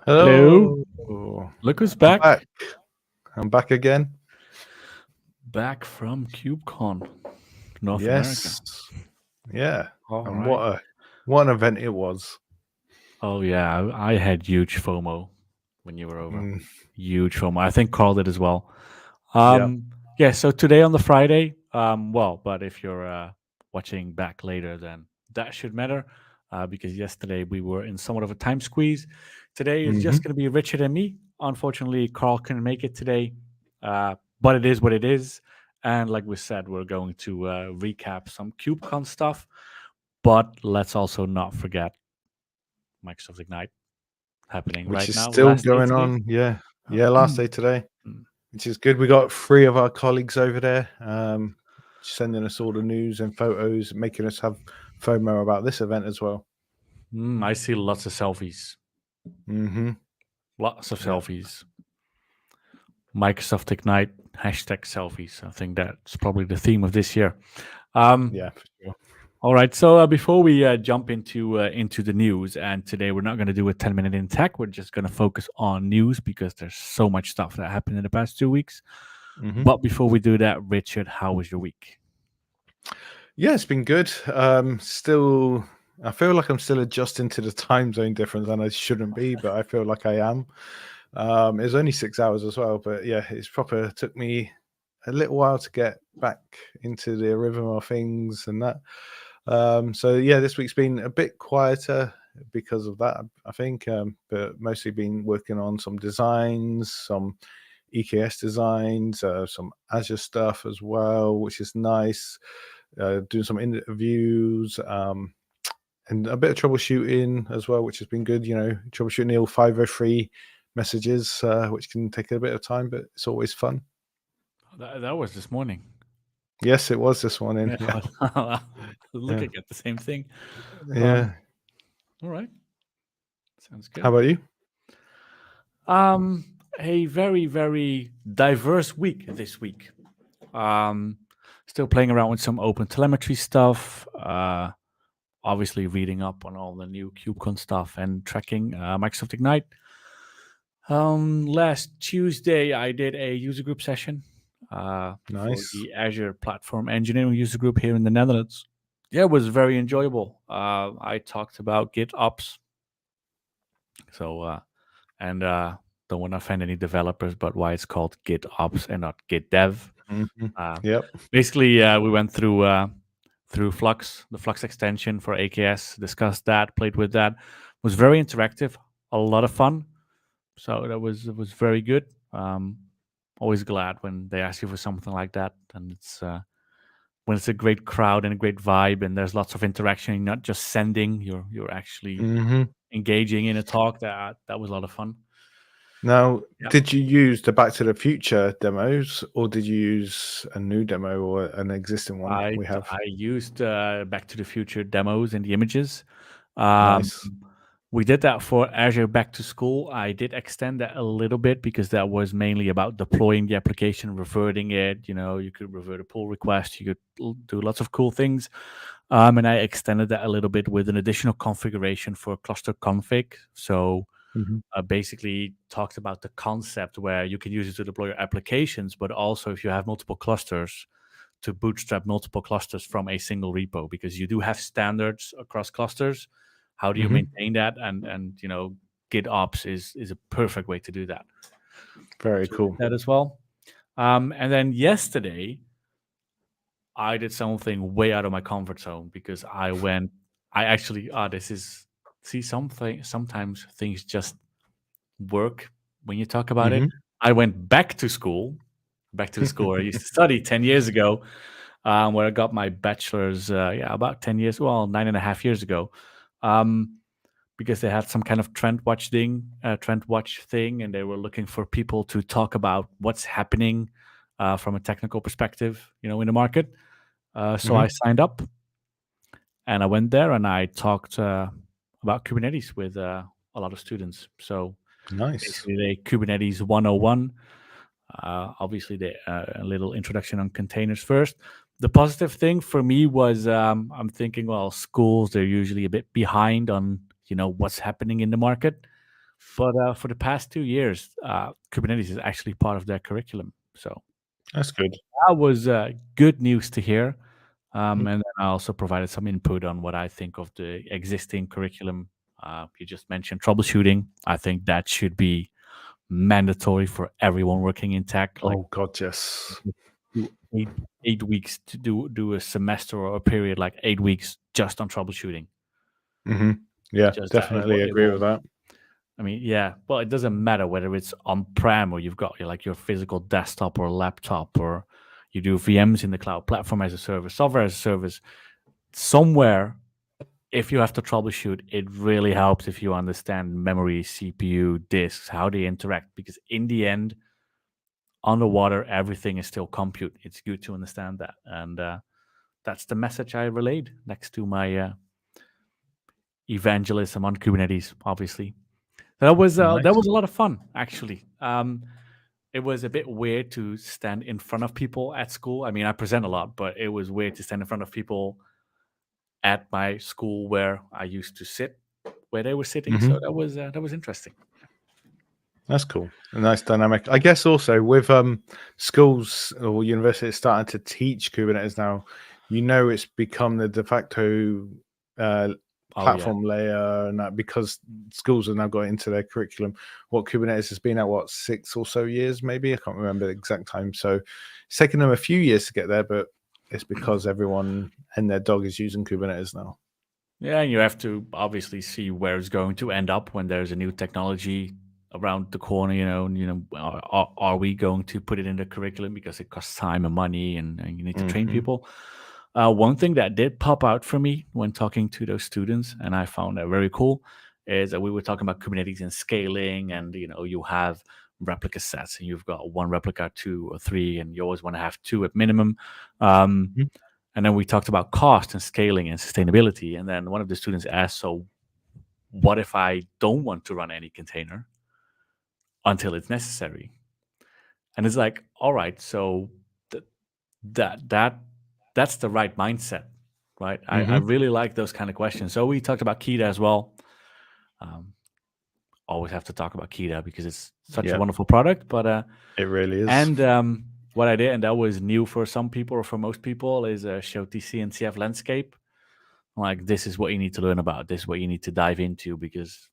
Hello. Hello. Look who's I'm back. back. I'm back again. Back from Kubecon North America. Yes. Yeah. All And right. what an event it was. Oh yeah, I had huge FOMO when you were over. Mm, Huge FOMO. I think Karl did as well. yeah. Yeah. So today on the Friday. But if you're watching back later, then that should matter. Because yesterday we were in somewhat of a time squeeze. Today is hmm just going to be Richard and me. Unfortunately, Karl couldn't make it today. But it is what it is. And like we said, we're going to recap some KubeCon stuff. But let's also not forget Microsoft Ignite happening Which right is now. still Last day going today. on. Yeah. Yeah. Last day today, Mm. which is good. We got three of our colleagues over there sending us all the news and photos, making us have FOMO about this event as well. I see lots of selfies. hmm Lots of Yeah. selfies. Microsoft Ignite hashtag selfies. I think that's probably the theme of this year. Um, Yeah. For sure. all right. So before we jump into the news, and today we're not going to do a 10-minute in tech. We're just going to focus on news because there's so much stuff that happened in the past 2 weeks. hmm But before we do that, Richard, how was your week? Yeah, it's been good. Still, I feel like I'm still adjusting to the time zone difference, and I shouldn't be, but I feel like I am. It was only 6 hours as well, but yeah, it's proper. Took me a little while to get back into the rhythm of things and that. So yeah, this week's been a bit quieter because of that, I think. But mostly been working on some designs, some EKS designs, some Azure stuff as well, which is nice. Doing some interviews and a bit of troubleshooting as well, which has been good. Troubleshooting the old 503 messages, which can take a bit of time, but it's always fun. That was this morning. Yes, it was this morning. Yeah, Yeah. yeah, Looking at the same thing. Um, yeah. all right. Sounds How good. about you? Um, a very, very diverse week this week. Um, Still playing around with some open telemetry stuff. Obviously reading up on all the new KubeCon stuff and tracking Microsoft Ignite. Last Tuesday I did a user group session for Nice. the Azure Platform Engineering user group here in the Netherlands. Yeah, it was very enjoyable. I talked about GitOps. So and don't want to offend any developers, but why it's called GitOps and not GitDev. hmm Uh, Yep. Basically, we went through Flux, the Flux extension for AKS, discussed that, played with that. It was very interactive, a lot of fun. So it was very good. Always glad when they ask you for something like that, and it's when it's a great crowd and a great vibe, and there's lots of interaction. You're not just sending; you're actually hmm engaging in a talk. That was a lot of fun. Now, Yeah. did you use the Back to the Future demos, or did you use a new demo or an existing one I we have? I used Back to the Future demos and the images. Um, Nice. we did that for Azure Back to School. I did extend that a little bit because that was mainly about deploying the application, reverting it. You could revert a pull request. You could do lots of cool things. And I extended that a little bit with an additional configuration for cluster config. So hmm basically talked about the concept where you can use it to deploy your applications, but also if you have multiple clusters, to bootstrap multiple clusters from a single repo, because you do have standards across clusters. How do you hmm maintain that? And GitOps is a perfect way to do that. Very So we did cool. that as well. And then yesterday I did something way out of my comfort zone because I actually this is see something sometimes things just work when you talk about it. hmm I went back to the school where I used to study 10 years ago, where I got my bachelor's, about 10 years, well, 9.5 years ago, um, because they had some kind of trend watch thing, and they were looking for people to talk about what's happening from a technical perspective, in the market. So hmm I signed up and I went there and I talked about Kubernetes with a lot of students. So Nice. basically, the Kubernetes 101. Obviously, a little introduction on containers first. The positive thing for me was I'm thinking, well, schools, they're usually a bit behind on what's happening in the market. But for the past 2 years, Kubernetes is actually part of their curriculum. So That's good. that was good news to hear. Mhm. And then I also provided some input on what I think of the existing curriculum. You just mentioned troubleshooting. I think that should be mandatory for everyone working in tech. Like Oh God, yes. do 8 weeks to do a semester or a period like 8 weeks just on troubleshooting. Hmm. Yeah, Just that definitely it agree with will. that. I mean, yeah. Well, it doesn't matter whether it's on prem or you've got like your physical desktop or laptop, or you do VMs in the cloud, platform as a service, software as a service. Somewhere, if you have to troubleshoot, it really helps if you understand memory, CPU, disks, how they interact. Because in the end, underwater, everything is still compute. It's good to understand that, and that's the message I relayed next to my evangelism on Kubernetes. Obviously, that Nice. was a lot of fun, actually. It was a bit weird to stand in front of people at school. I mean, I present a lot, but it was weird to stand in front of people at my school where I used to sit, where they were sitting. Hmm. So that was interesting. That's cool. A nice dynamic. I guess also with schools or universities starting to teach Kubernetes now, it's become the de facto uh, Oh yeah, platform layer, and that because schools have now got into their curriculum. What Kubernetes has been at, what, 6 or so years, maybe? I can't remember the exact time. So it's taken them a few years to get there, but it's because everyone and their dog is using Kubernetes now. yeah. And you have to obviously see where it's going to end up when there's a new technology around the corner. Are we going to put it in the curriculum because it costs time and money, and you need to train Hmm. people? One thing that did pop out for me when talking to those students, and I found that very cool, is that we were talking about Kubernetes and scaling, and you have replica sets, and you've got one replica, two or three, and you always want to have two at minimum. Um, and then we talked about cost and scaling and sustainability. And then one of the students asked, "So, what if I don't want to run any container until it's necessary?" And it's like, all right, so th- that that that's the right mindset, right? I Hmm. really like those kind of questions. So we talked about Kita as well. Um, Always have to talk about Kita because it's such a Yeah, wonderful product. But it really is. and what I did, and that was new for some people or for most people, is show TC and CF landscape. Like, this is what you need to learn about. This is what you need to dive into, because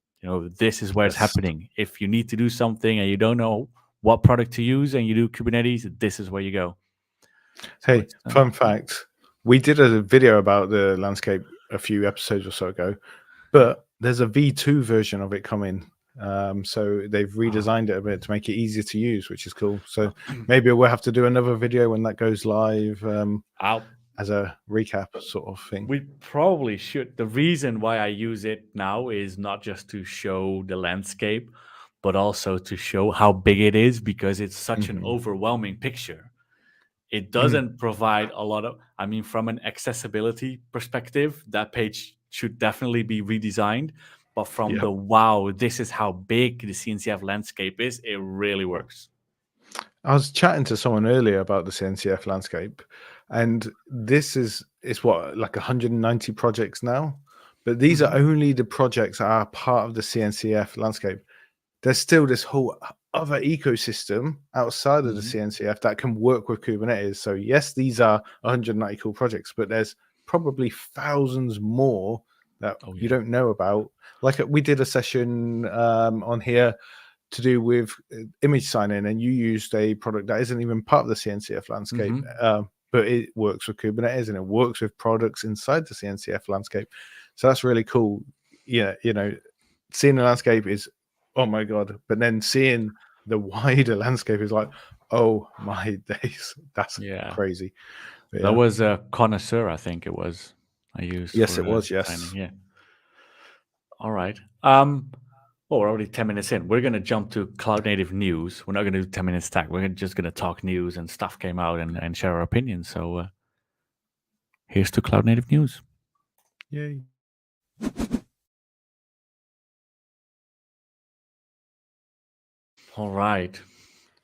this is where it's Yes. happening. If you need to do something and you don't know what product to use and you do Kubernetes, this is where you go. So Hey, it's fun fact. We did a video about the landscape a few episodes or so ago, but there's a V2 version of it coming. So they've redesigned it a bit to make it easier to use, which is cool. So maybe we'll have to do another video when that goes live, I'll as a recap sort of thing. We probably should. The reason why I use it now is not just to show the landscape, but also to show how big it is, because it's such an Mhm. overwhelming picture. It Mm. doesn't provide a lot of, I mean, from an accessibility perspective, that page should definitely be redesigned. But from Yeah. the wow, this is how big the CNCF landscape is, it really works. I was chatting to someone earlier about the CNCF landscape, and this is it's what, like 190 projects now, but these are Hmm. only the projects that are part of the CNCF landscape. There's still this whole other ecosystem outside of the Hmm. CNCF that can work with Kubernetes. So yes, these are 190 cool projects, but there's probably thousands more that Oh, you yeah. don't know about. Like we did a session on here to do with image signing, and you used a product that isn't even part of the CNCF landscape, Hmm. but it works with Kubernetes and it works with products inside the CNCF landscape. So that's really cool. Yeah, seeing the landscape is, oh my god, but then seeing the wider landscape is like, oh my days, that's Yeah. crazy. But That yeah, was a connoisseur, I think it was, I used yes, for it was. signing. Yes. Yeah. All right. Well, we're already 10 minutes in. We're gonna jump to cloud native news. We're not gonna do 10 minutes stack. Just gonna talk news and stuff came out, and share our opinions. So here's to cloud native news. Yay. All right.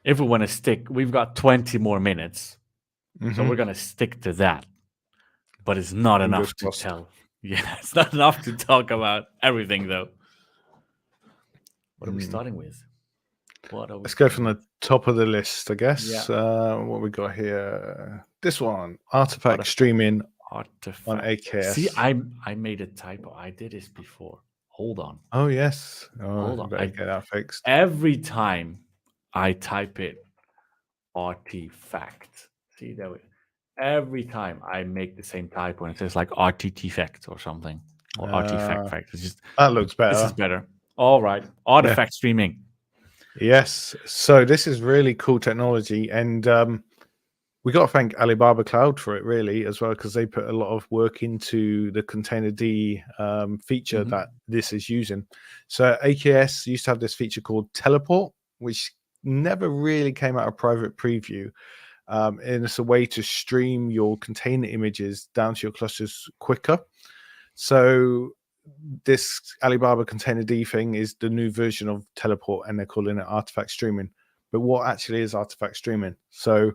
If we want to stick, we've got 20 more minutes, so Hmm. we're gonna stick to that. But it's not Fingers enough to crossed. tell. Yeah, it's not enough to talk about everything though. What are we starting with? What are we Let's go starting from with? the top of the list, I guess. Yeah, What we got here? This one, artifact artif- streaming on artifact. See, AKS. I made a typo. I did this before. Hold on, Oh yes. Oh, hold you on. better get that fixed. Every time I type it, artifact. See that way. Every time I make the same typo and it says like artifact or something or artifact Uh, fact. It's just that looks this is better. better. All right, Yeah. artifact streaming. Yes. So this is really cool technology, and we got to thank Alibaba Cloud for it, really, as well, because they put a lot of work into the Container D feature Mhm. that this is using. So AKS used to have this feature called Teleport, which never really came out of private preview. And it's a way to stream your container images down to your clusters quicker. So this Alibaba Container D thing is the new version of Teleport, and they're calling it artifact streaming. But what actually is artifact streaming? So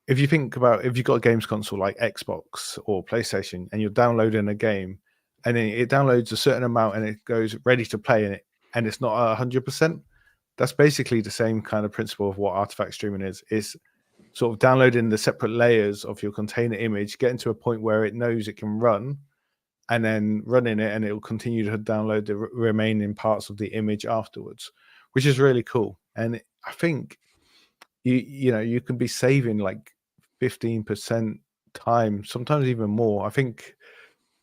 if you think about, if you've got a games console like Xbox or PlayStation and you're downloading a game, and then it downloads a certain amount and it goes ready to play in it, and it's not 100%, that's basically the same kind of principle of what artifact streaming is. It's sort of downloading the separate layers of your container image, getting to a point where it knows it can run, and then running it, and it will continue to download the remaining parts of the image afterwards, which is really cool. And I think you can be saving like 15% time, sometimes even more. I think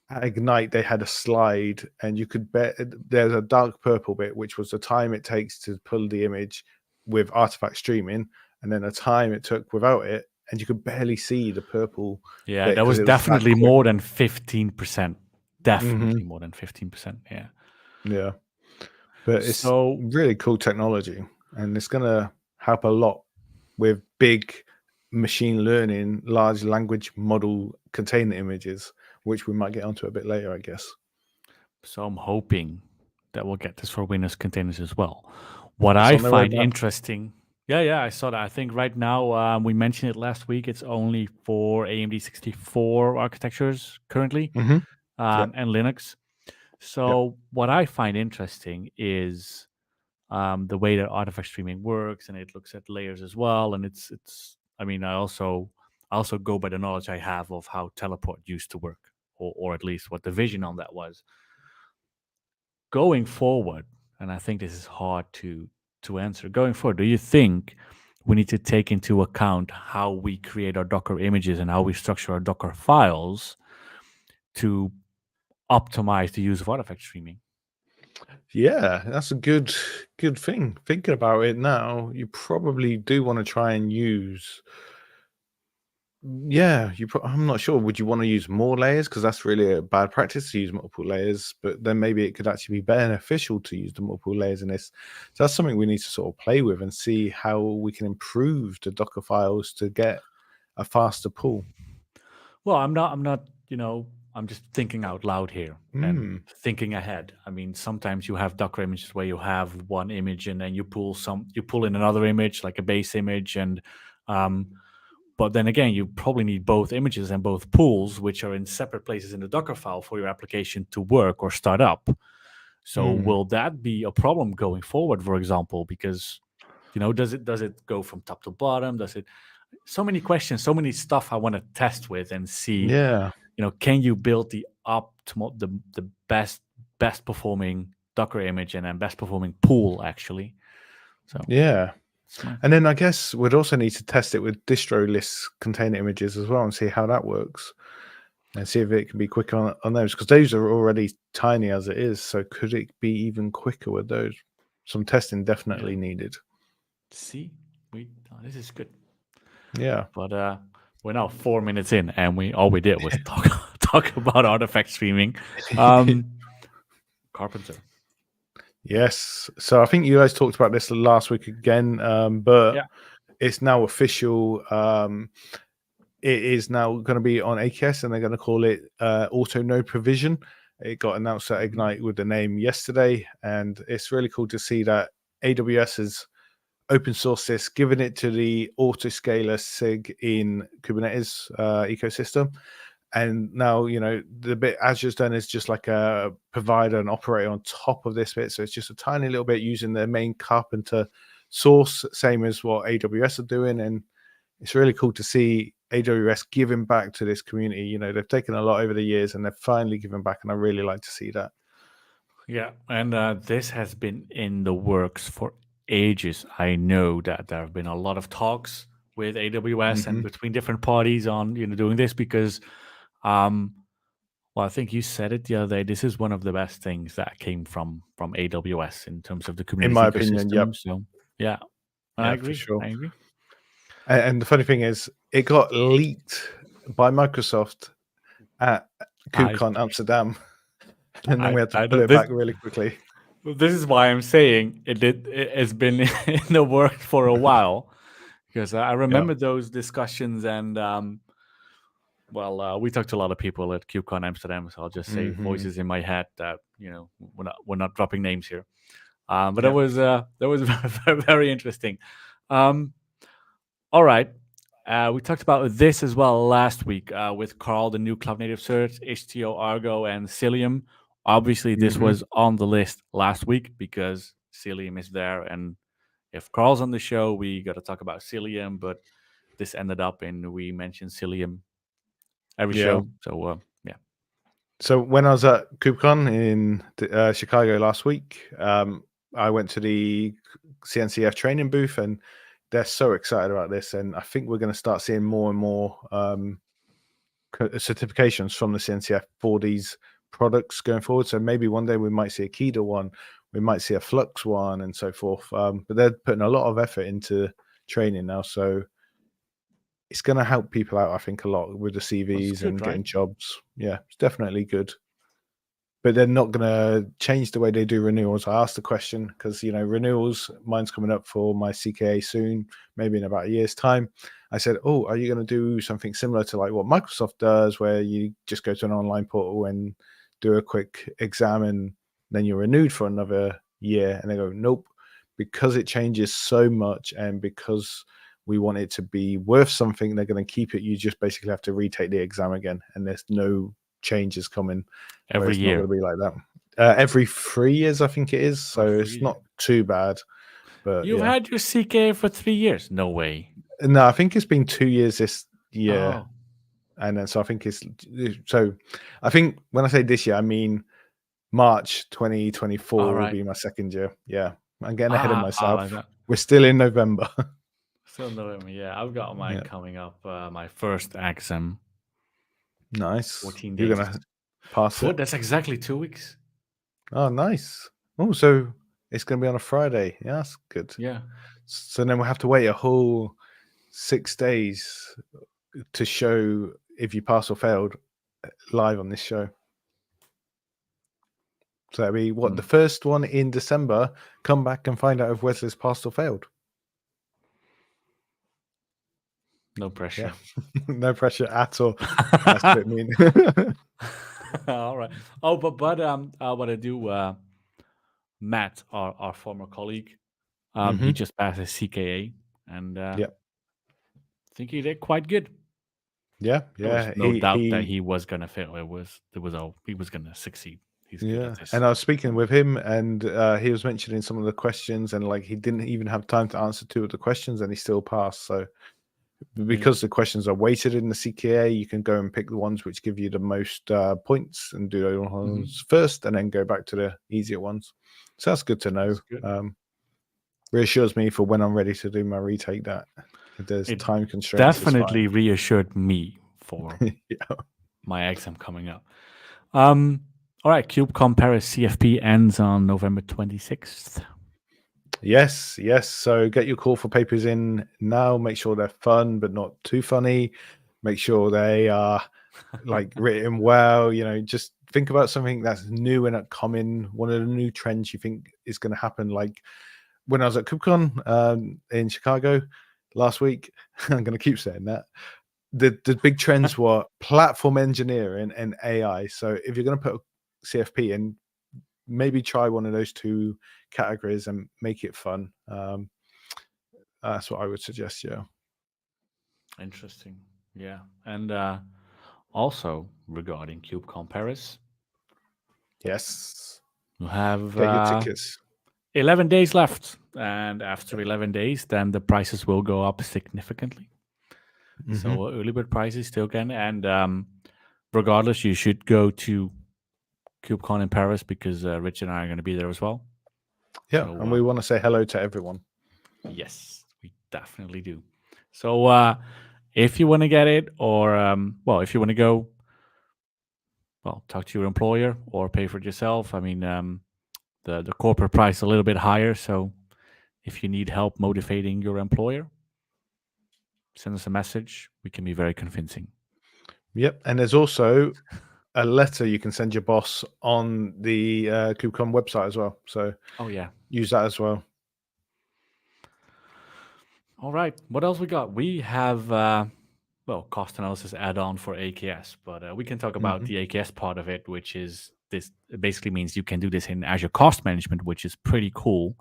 at Ignite they had a slide, and you could bet there's a dark purple bit, which was the time it takes to pull the image with artifact streaming, and then the time it took without it, and you could barely see the purple Yeah, bit that because was it was that definitely quick. more than 15%. Hmm. Definitely more than 15%. Yeah. Yeah, but it's So, really cool technology, and it's going to help a lot with big machine learning, large language model container images, which we might get onto a bit later, I guess. so I'm hoping that we'll get this for Windows containers as well. What It's I on their find roadmap. interesting, yeah, I saw that. I think right now we mentioned it last week. It's only for AMD 64 architectures currently, Hmm. Yep. and Linux. Yep. So what I find interesting is the way that artifact streaming works, and it looks at layers as well. And it's. I mean, I also go by the knowledge I have of how teleport used to work, or at least what the vision on that was going forward. And I think this is hard to answer. Going forward, do you think we need to take into account how we create our Docker images and how we structure our Docker files to optimize the use of artifact streaming? Yeah, that's a good thing. Thinking about it now, you probably do want to try and use. Yeah, I'm not sure. Would you want to use more layers? Because that's really a bad practice to use multiple layers. But then maybe it could actually be beneficial to use the multiple layers in this. So that's something we need to sort of play with and see how we can improve the Docker files to get a faster pull. Well, I'm not, I'm just thinking out loud here and Hmm. thinking ahead. I mean, sometimes you have Docker images where you have one image and then you pull in another image, like a base image, and um, but then again, you probably need both images and both pools, which are in separate places in the Docker file for your application to work or start up. So Hmm. will that be a problem going forward, for example? Because does it go from top to bottom? Does it so many questions, so many stuff I want to test with and see, Yeah. can you build the optimal the best performing Docker image and then best performing pool actually. So Yeah. it's my And then I guess we'd also need to test it with distro list container images as well and see how that works and see if it can be quicker on those, because those are already tiny as it is. So could it be even quicker with those? Some testing yeah. definitely needed. See, this is good. Yeah. But we're now 4 minutes in, and we did was talk about artifact streaming. Carpenter. Yes. So I think you guys talked about this last week again, but Yeah. it's now official. It is now going to be on AKS, and they're going to call it auto node provision. It got announced at Mhm. Ignite with the name yesterday, and it's really cool to see that AWS has open sourced this, given it to the autoscaler SIG in Kubernetes ecosystem, And now, the bit Azure's done is just like a provider and operator on top of this bit. So it's just a tiny little bit using the main Carpenter source, same as what AWS are doing. And it's really cool to see AWS giving back to this community. They've taken a lot over the years and they're finally giving back. And I really like to see that. Yeah, and this has been in the works for ages. I know that there have been a lot of talks with AWS and Hmm. between different parties on doing this because, well, I think you said it the other day. This is one of the best things that came from AWS in terms of the In my Kubernetes opinion, yep. ecosystem. So yeah, I Yeah, for agree. sure. I agree. And the funny thing is, it got leaked by Microsoft at I KubeCon Amsterdam. And then we had to I pull know it back really quickly. this is why I'm saying it's been in the work for a while because I Yeah. remember those discussions and well, we talked to a lot of people at KubeCon Amsterdam, so I'll just say Hmm. voices in my head that we're not dropping names here. But Yeah. that was very, very interesting. Um, all right, we talked about this as well last week with Karl, the new cloud native search, HTO Argo, and Cilium. Obviously, this Hmm. was on the list last week because Cilium is there, and if Karl's on the show, we got to talk about Cilium. But this ended up in we mentioned Cilium every Yeah. show. So yeah. So when I was at KubeCon in Chicago last week, I went to the CNCF training booth, and they're so excited about this. And I think we're going to start seeing more and more certifications from the CNCF for these products going forward. So maybe one day we might see a KEDA one, we might see a Flux one, and so forth. But they're putting a lot of effort into training now, so it's going to help people out, I think, a lot with the That's CVs good, and right? getting jobs. Yeah, it's definitely good. But they're not going to change the way they do renewals. I asked the question because, renewals, mine's coming up for my CKA soon, maybe in about a year's time. I said, oh, are you going to do something similar to like what Microsoft does, where you just go to an online portal and do a quick exam and then you're renewed for another year? And they go, nope, because it changes so much and because we want it to be worth something, they're going to keep it. You just basically have to retake the exam again, and there's no changes coming where Every it's not year. going to be like that. Every 3 years, I think it is. Oh, So it's 3 years. not too bad. But You've yeah. had your CK for 3 years? No way. No, I think it's been 2 years this year. Oh, And then so I think so I think when I say this year, I mean March 2024 all will right. be my second year. Yeah. I'm getting ahead of Like myself. that. We're still in November. Still November. Yeah, I've got mine Yeah. coming up. My first exam, Nice. 14 You're days. gonna pass it. That's exactly 2 weeks. Oh, nice. Oh, so it's gonna be on a Friday. Yeah, that's good. Yeah. So then we'll have to wait a whole 6 days to show if you pass or failed live on this show. So that'd be what, the Mm, first one in December. Come back and find out if Wesley's passed or failed. no Yeah, pressure. no pressure at all. That's a bit mean. All right. Oh, what I do, Matt, our former colleague, he Hmm. just passed his CKA, and Yeah, I think he did quite good. yeah, There was yeah. no He doubt that he he was gonna fail. He was gonna succeed. He's good at Yeah, this. and I was speaking with him, and he was mentioning some of the questions, and like he didn't even have time to answer two of the questions, and he still passed. So Yeah. because the questions are weighted in the CKA, you can go and pick the ones which give you the most points and do those Hmm. ones first, and then go back to the easier ones. So that's good to know. That's good. Reassures me for when I'm ready to do my retake. That if there's It time constraints, it's fine. definitely reassured me for Yeah. my exam coming up. All right, KubeCon Paris CFP ends on November 26th. Yes, yes. So get your call for papers in now. Make sure they're fun, but not too funny. Make sure they are like written well. Just think about something that's new and upcoming. One of the new trends you think is going to happen. Like when I was at KubeCon in Chicago last week, I'm going to keep saying that. The big trends were platform engineering and AI. So if you're going to put a CFP in, maybe try one of those two categories and make it fun. That's what I would suggest. Yeah. Interesting. Yeah. And Also, regarding KubeCon Paris, Yes. you have Get your tickets. 11 days left. And after 11 days, then the prices will go up significantly. Hmm. So early bird prices still can. And regardless, you should go to KubeCon in Paris because Rich and I are going to be there as well. Yeah, So and we want to say hello to everyone. yes, we definitely do. So if you want to get it, or if you want to go, well, talk to your employer or pay for it yourself. I mean, the corporate price is a little bit higher. So if you need help motivating your employer, send us a message. We can be very convincing. Yep, and there's also a letter you can send your boss on the Kubecon website as well. So Oh yeah. use that as well. All right. What else we got? We have cost analysis add-on for AKS, but we can talk about Hmm. the AKS part of it, which is this. It basically means you can do this in Azure Cost Management, which is pretty cool.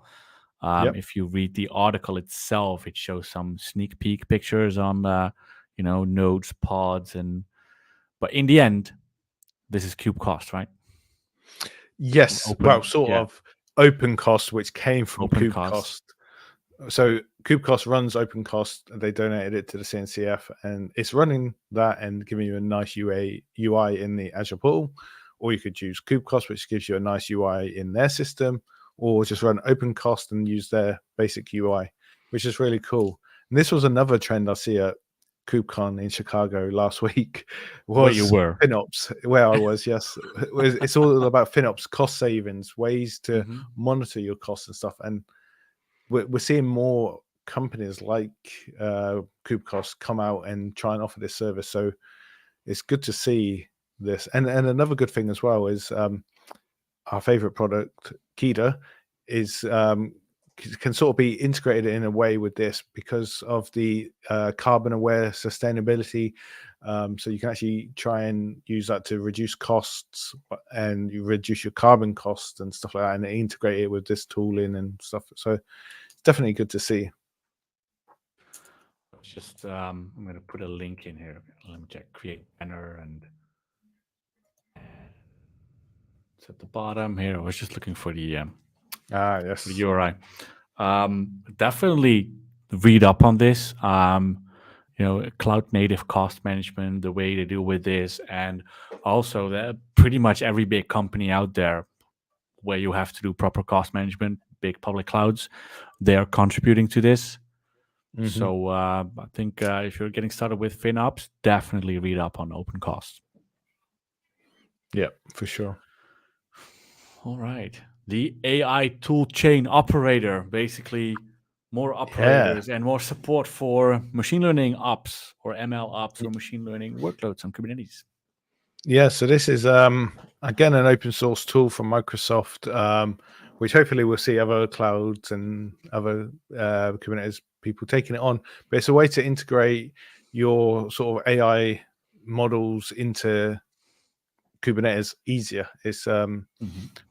Yep. If you read the article itself, it shows some sneak peek pictures on, nodes, pods, but in the end, this is Cube Cost, right? Yes. Well, Open, sort yeah, of open cost, which came from open cost. KubeCost. So KubeCost runs OpenCost. They donated it to the CNCF, and it's running that and giving you a nice UI in the Azure portal. Or you could use KubeCost, which gives you a nice UI in their system, or just run OpenCost and use their basic UI, which is really cool. And this was another trend I see at KubeCon in Chicago last week. Where you Was were. FinOps, where I was. Yes, it's all about FinOps, cost savings, ways to Mhm. monitor your costs and stuff, and we're seeing more companies like KubeCost come out and try and offer this service. So it's good to see this. And another good thing as well is our favorite product, Kida, is can sort of be integrated in a way with this because of the carbon aware sustainability. So you can actually try and use that to reduce costs and you reduce your carbon costs and stuff like that, and integrate it with this tooling and stuff. So it's definitely good to see. Just I'm going to put a link in here. Let me check. Create banner and it's at the bottom here. I was just looking for the Yes. URI. Definitely read up on this. Cloud native cost management, the way to deal with this, and also that pretty much every big company out there where you have to do proper cost management, big public clouds, they are contributing to this. Mm-hmm. So I think if you're getting started with FinOps, definitely read up on open costs. Yeah, for sure. All right. The AI tool chain operator, basically more Yeah. operators and more support for machine learning ops or ML ops or machine learning workloads on Kubernetes. Yeah, so this is again an open source tool from Microsoft, which hopefully we'll see other clouds and other Kubernetes people taking it on. But it's a way to integrate your sort of AI models into Kubernetes easier. It's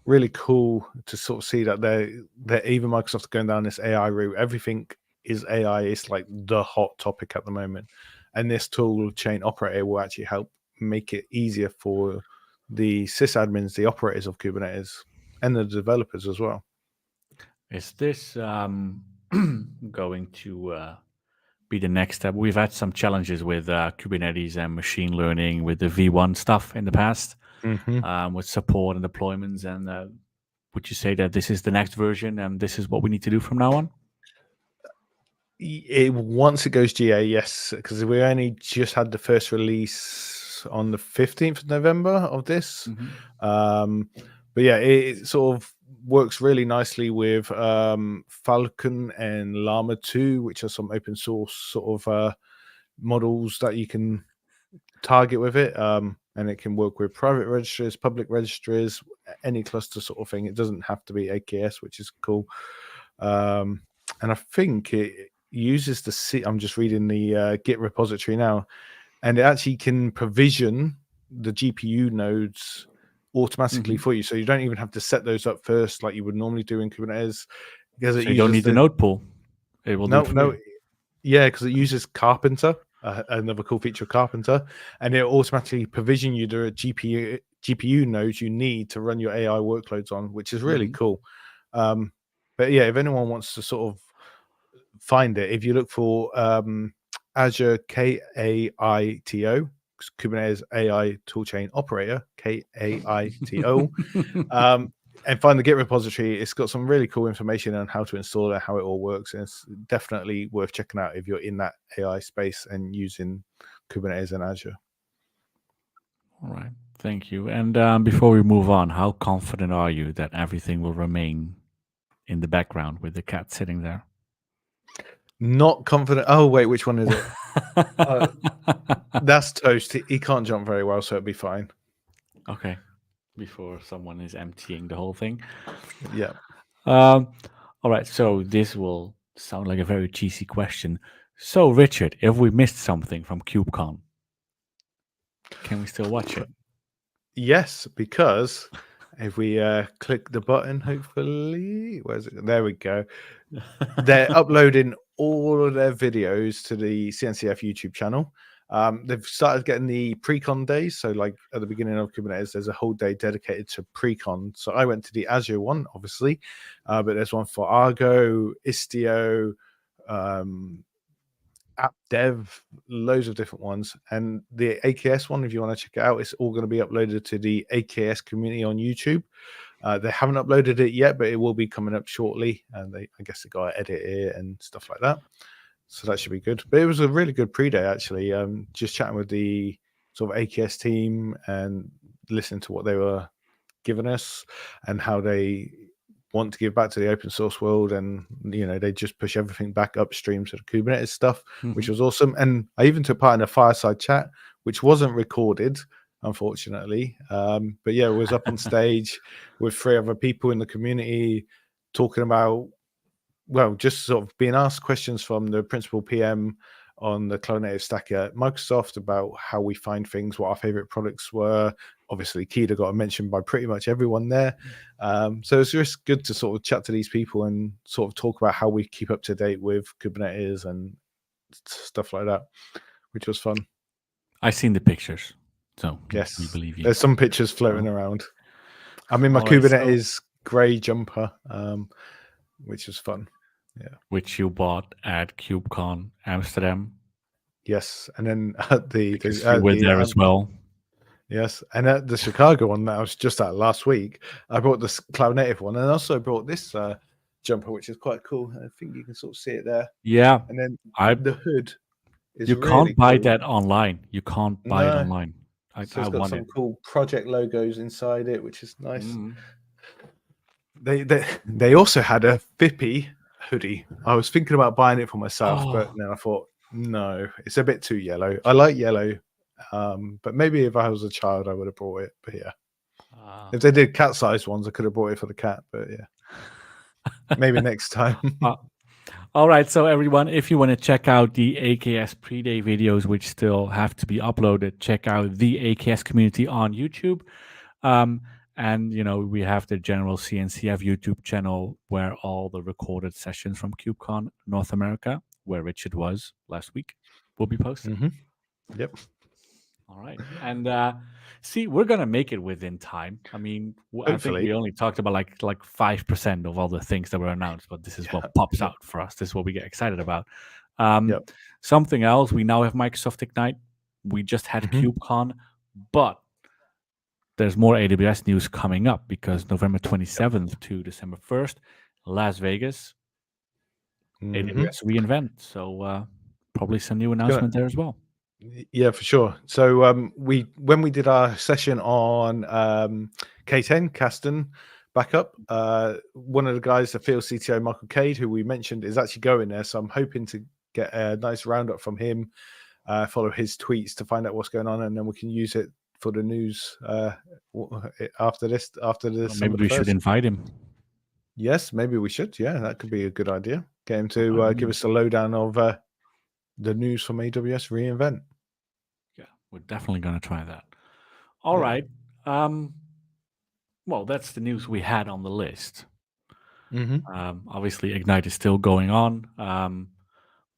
really cool to sort of see that they're even Microsoft going down this AI route. Everything is AI. It's like the hot topic at the moment, and this tool chain operator will actually help make it easier for the sysadmins, the operators of Kubernetes, and the developers as well. Is this going to be the next step? We've had some challenges with Kubernetes and machine learning with the V1 stuff in the past, with support and deployments. And would you say that this is the next version and this is what we need to do from now on? Once it goes GA, yes, because we only just had the first release on the 15th of November of this. But yeah, it sort of works really nicely with Falcon and Llama 2, which are some open source sort of models that you can target with it. And it can work with private registries, public registries, any cluster sort of thing. It doesn't have to be AKS, which is cool. And I think it uses the C. I'm just reading the Git repository now, and it actually can provision the GPU nodes automatically for you, so you don't even have to set those up first like you would normally do in Kubernetes, because it So you don't uses need the node pool. It will do it for no, you. yeah, because it uses Carpenter, another cool feature of Carpenter, and it automatically provision you the GPU nodes you need to run your AI workloads on, which is really cool. But yeah, if anyone wants to sort of find it, if you look for Azure KAITO, Kubernetes AI Toolchain Operator, KAITO, and find the Git repository. It's got some really cool information on how to install it, how it all works, and it's definitely worth checking out if you're in that AI space and using Kubernetes and Azure. All right. Thank you. And before we move on, how confident are you that everything will remain in the background with the cat sitting there? Not confident. Oh, wait, which one is it? That's Toast. He can't jump very well, so it'll be fine. Okay. Before someone is emptying the whole thing. Yeah. All right. So this will sound like a very cheesy question. So, Richard, if we missed something from KubeCon, can we still watch it? Yes, because if we click the button, hopefully, where's it? There we go. They're uploading all of their videos to the CNCF YouTube channel. They've started getting the pre-con days. So like at the beginning of Kubernetes, there's a whole day dedicated to pre-con. So I went to the Azure one, obviously, but there's one for Argo, Istio, app dev, loads of different ones. And the AKS one, if you want to check it out, it's all going to be uploaded to the AKS community on YouTube. They haven't uploaded it yet, but it will be coming up shortly. And I guess they got to edit it and stuff like that. So that should be good. But it was a really good pre-day, actually. Just chatting with the sort of AKS team and listening to what they were giving us and how they want to give back to the open source world, and they just push everything back upstream to the Kubernetes stuff, which was awesome. And I even took part in a fireside chat, which wasn't recorded, unfortunately. But yeah, it was up on stage with 3 other people in the community talking about, well, just sort of being asked questions from the principal PM on the cloud native stack at Microsoft about how we find things, what our favorite products were. Obviously, Kida got mentioned by pretty much everyone there. So it's just good to sort of chat to these people and sort of talk about how we keep up to date with Kubernetes and stuff like that, which was fun. I've seen the pictures. So yes, we believe you. There's some pictures floating around. I'm in my Kubernetes gray jumper, which is fun. Yeah. Which you bought at KubeCon Amsterdam. Yes, and then at you were there as well. Yes, and at the Chicago one that I was just at last week, I brought this cloud native one, and I also brought this jumper, which is quite cool. I think you can sort of see it there. Yeah, and then the hood is you really can't buy cool. that online. You can't buy it online. So it's got some cool project logos inside it, which is nice. They also had a Fippy hoodie. I was thinking about buying it for myself, but then I thought, no, it's a bit too yellow. I like yellow, but maybe if I was a child, I would have bought it. But yeah, if they did cat-sized ones, I could have bought it for the cat. But yeah, maybe next time. All right, so everyone, if you want to check out the AKS pre-day videos, which still have to be uploaded, check out the AKS community on YouTube. And, we have the general CNCF YouTube channel where all the recorded sessions from KubeCon North America, where Richard was last week, will be posted. Yep. All right. And see, we're going to make it within time. I mean, I think we only talked about like 5% of all the things that were announced, but this is what pops out for us. This is what we get excited about. Something else, we now have Microsoft Ignite. We just had KubeCon, but there's more AWS news coming up because November 27th to December 1st, Las Vegas, AWS reInvent. So probably some new announcement there as well. Yeah, for sure. So when we did our session on K10 Kasten backup, one of the guys, the field CTO Michael Cade, who we mentioned, is actually going there. So I'm hoping to get a nice roundup from him, follow his tweets to find out what's going on, and then we can use it for the news after this. Maybe we should invite him. Yes, maybe we should. Yeah, that could be a good idea. Get him to give us a lowdown of the news from AWS reInvent. Yeah, we're definitely going to try that. All right. Well, that's the news we had on the list. Obviously, Ignite is still going on.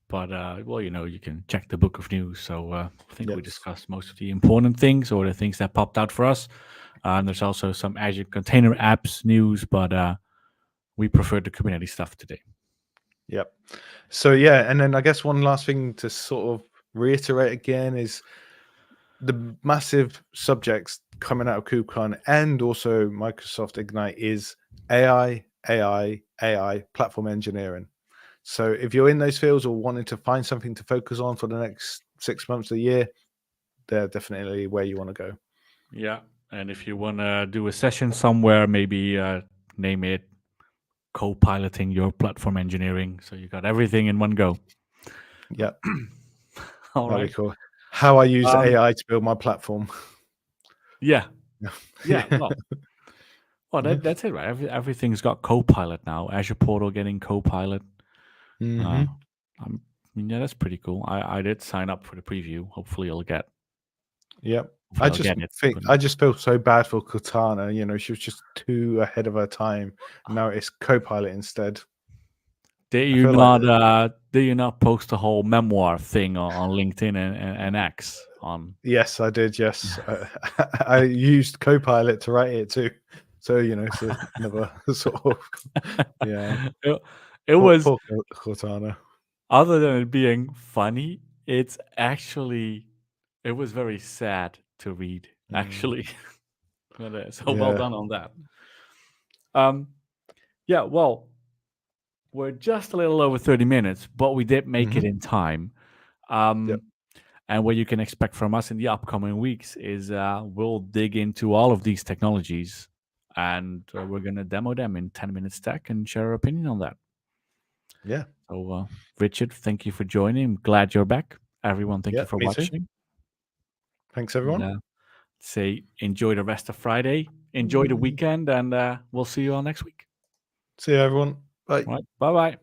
But well, you can check the book of news. So I think we Yes. discussed most of the important things or the things that popped out for us. And there's also some Azure Container Apps news, but we prefer the Kubernetes stuff today. Yep. So yeah, and then I guess one last thing to sort of reiterate again is the massive subjects coming out of KubeCon and also Microsoft Ignite is AI, platform engineering. So if you're in those fields or wanting to find something to focus on for the next 6 months, a year, they're definitely where you want to go. Yeah. And if you want to do a session somewhere, maybe name it co-piloting your platform engineering. So you got everything in one go. Yeah, All that'd right. be cool. How I use Um, AI to build my platform. yeah. Yeah. Yeah. Well, Yeah. that's it, right? Everything's got Copilot now. Azure Portal getting Copilot. Uh, Hmm. yeah, that's pretty cool. I did sign up for the preview. Yep. Hopefully I'll get it. But I just feel so bad for Cortana. You know, she was just too ahead of her time. Now it's Copilot instead. did I you feel like, not post a whole memoir thing on LinkedIn and X on? yes, I did. Yes, I used Copilot to write it too. So you know, it's another sort of, yeah. it, it Poor, was, poor Cortana. other than it being funny, it was very sad to read, Mm, actually. But, so well yeah. done on that. Um, yeah, well, we're just a little over 30 minutes, but we did make it Hmm. in time. Yep. Um, and what you can expect from us in the upcoming weeks is we'll dig into all of these technologies and we're going to demo them in 10 minutes tech and share our opinion on that. Yeah. So, Richard, thank you for joining. Glad you're back. Everyone, thank you Yeah. for Me too. watching. Thanks, And, everyone. say enjoy the rest of Friday, enjoy the weekend, and we'll see you all next week. See you, everyone. Bye. All right. Bye bye.